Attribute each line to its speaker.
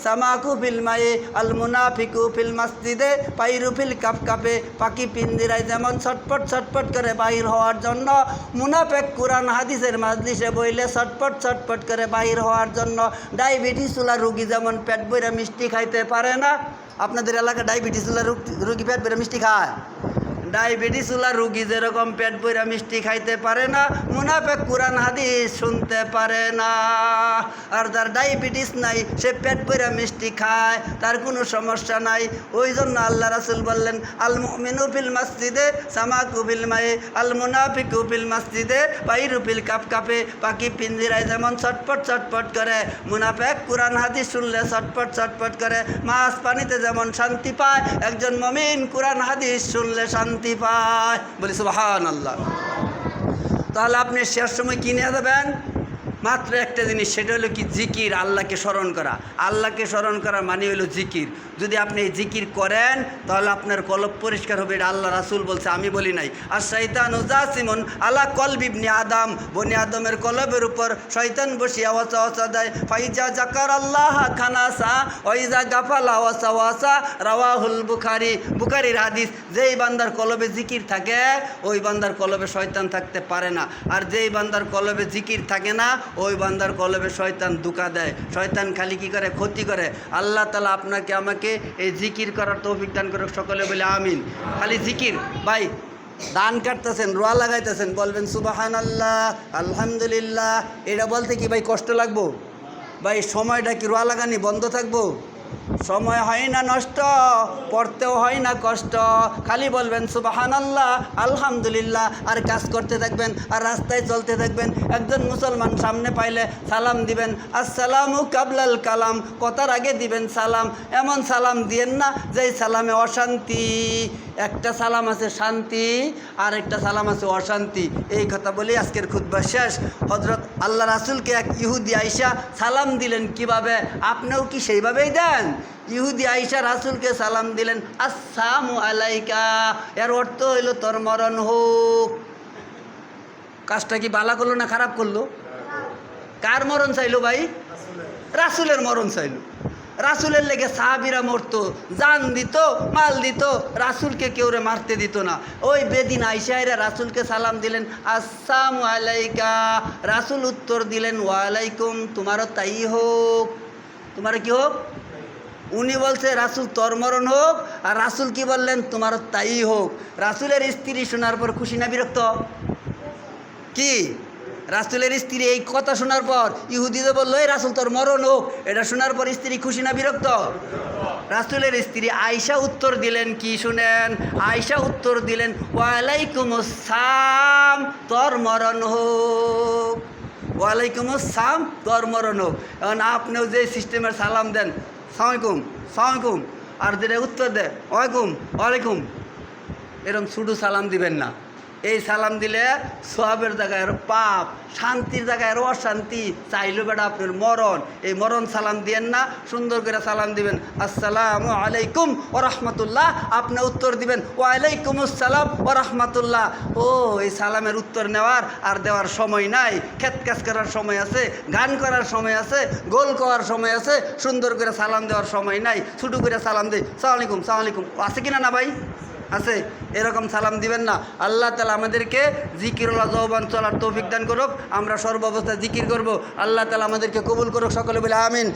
Speaker 1: সামাকু feel মায়ে আল মুনাফিকু feel মসজিদে পাইরু feel কাপকাপে। পাখি পিঞ্জিরায় যেমন ছটপট ছটপট করে বাহির হওয়ার জন্য, মুনাফেক কোরআন হাদিসের মাজলিসে বইলে ছটপট ছটপট করে বাহির হওয়ার জন্য। ডায়াবেটিস ওলা রুগী যেমন পেট বইরা মিষ্টি খাইতে পারে না, আপনাদের এলাকায় ডায়াবেটিস ওলা রুগী পেট বইরা মিষ্টি খায়? ডায়াবেটিস ওলা রুগী যেরকম পেট বইরা মিষ্টি খাইতে পারে না, মুনাফেক কোরআন হাদিস শুনতে পারে না। আর যার ডায়াবেটিস নাই সে পেট বইরা মিষ্টি খায়, তার কোনো সমস্যা নাই। ওই জন্য আল্লাহ রাসূল বললেন, আল মুমিনু ফিল মসজিদে সামাকু ফিল মায়ে আল মুনাফিকু ফিল মসজিদে বাইরু ফিল কাপকাপে। পাখি পিঞ্জিরায় যেমন ছটপট ছটপট করে, মুনাফেক কোরআন হাদিস শুনলে ছটপট ছটপট করে। মাছ পানিতে যেমন শান্তি পায়, একজন মুমিন কোরআন হাদিস শুনলে শান্তি পায়। বলি সুবহানাল্লাহ। তাহলে আপনি শেষ সময় কি নিয়ে যাবেন? মাত্র একটা জিনিস, সেটা হলো কি? জিকির, আল্লাহকে স্মরণ করা। আল্লাহকে স্মরণ করা মানে হলো জিকির। যদি আপনি এই জিকির করেন তাহলে আপনার কলব পরিষ্কার হবে। এটা আল্লাহ রাসূল বলছে, আমি বলি নাই। আর শয়তান জাসিমুন আলা কলবি ইবনে আদম, বনি আদমের কলবের উপর শয়তান বসিয়া ওয়াসওয়াসা দেয়। ফাইজা যাকার আল্লাহ খানাসা ওয়াইজা গাফালা ওয়াসওয়াসা, রাওয়াহুল বুখারী, বুখারীর হাদিস। যেই বান্দার কলবে জিকির থাকে ওই বান্দার কলবে শয়তান থাকতে পারে না। আর যেই বান্দার কলবে জিকির থাকে না ওই বান্দার কলবে শয়তান ধোঁকা দেয়। শয়তান খালি কি করে? ক্ষতি করে। আল্লাহ তাআলা আপনাকে আমাকে এই জিকির করার তৌফিক দান করুক। সকলে বলে আমিন। খালি জিকির। ভাই ধান কাটতেছেন, রোয়া লাগাইতেছেন, বলবেন সুবহানাল্লাহ আলহামদুলিল্লাহ। এটা বলতে কি ভাই কষ্ট লাগবো? ভাই সময়টা কি রোয়া লাগানি বন্ধ থাকবো? সময় হয় না নষ্ট, পড়তেও হয় না কষ্ট। খালি বলবেন সুবহানাল্লাহ আলহামদুলিল্লাহ আর কাজ করতে থাকবেন আর রাস্তায় চলতে থাকবেন। একজন মুসলমান সামনে পাইলে সালাম দিবেন, আসসালামু কাবলাল কালাম, কথার আগে দিবেন সালাম। এমন সালাম দিয়েন না যেই সালামে অশান্তি। একটা সালাম আছে শান্তি আর একটা সালাম আছে অশান্তি। এই কথা বলি আজকের খুতবা শেষ। হযরত আল্লাহ রাসূলকে এক ইহুদি আইসা সালাম দিলেন, কিভাবে? আপনিও কি সেইভাবেই দেন? ইহুদি আইসা রাসূলকে সালাম দিলেন, আসসালামু আলাইকা। এর অর্থ হইল তোর মরণ হোক। কাজটা কি বালা করলো না খারাপ করলো? কার মরণ চাইলো ভাই? রাসূলের মরণ চাইলো। রাসূলের লেগে সাহাবীরা মরতো, জান দিত, মাল দিত, রাসূলকে কেউরে মারতে দিত না। ওই বেদিন আইসাইরা রাসূলকে সালাম দিলেন, আসসালামু আলাইকা। রাসূল উত্তর দিলেন, ওয়ালাইকুম, তোমারও তাই হোক। তোমার কি হোক? উনি বলছে রাসূল তোর মরণ হোক, আর রাসূল কি বললেন? তোমারও তাই হোক। রাসূলের স্ত্রী শোনার পর খুশি না বিরক্ত? কি রাসূলের স্ত্রী এই কথা শোনার পর ইহুদিদের বললো, এই রাসূল তোর মরণ হোক, এটা শোনার পর স্ত্রী খুশি না বিরক্ত? রাসূলের স্ত্রী আয়েশা উত্তর দিলেন কি শুনেন? আয়েশা উত্তর দিলেন, ওয়ালাইকুম আসসালাম, তোর মরণ হোক। ওয়ালাইকুম আসসালাম, তোর মরণ হোক। এখন আপনিও যে সিস্টেমের সালাম দেন, সালামালাইকুম সালামালাইকুম, আর যেটা উত্তর দেয় ওয়ালাইকুম ওয়ালাইকুম, এরকম শুধু সালাম দিবেন না। এই সালাম দিলে সওয়াবের জায়গায় আরও পাপ, শান্তির জায়গায় আরও অশান্তি। চাইলো বেটা আপনার মরণ। এই মরণ সালাম দিয়েন না, সুন্দর করে সালাম দিবেন, আসসালামু আলাইকুম ও রহমতুল্লাহ। আপনি উত্তর দিবেন ওয়ালাইকুম আসসালাম ও রহমতুল্লাহ। ও এই সালামের উত্তর নেওয়ার আর দেওয়ার সময় নাই। খেত কাজ করার সময় আছে, গান করার সময় আছে, গোল করার সময় আছে, সুন্দর করে সালাম দেওয়ার সময় নাই। ছোটো করে সালাম দেয়, সালাম আলাইকুম সালাম আলাইকুম। আছে কিনা না ভাই? আছে। এরকম সালাম দিবেন না। আল্লাহ তাআলা আমাদেরকে জিকিরুল্লাহ যৌবান চলার তৌফিক দান করুক। আমরা সর্বাবস্থায় জিকির করব। আল্লাহ তাআলা আমাদেরকে কবুল করুক। সকলে বলে আমিন।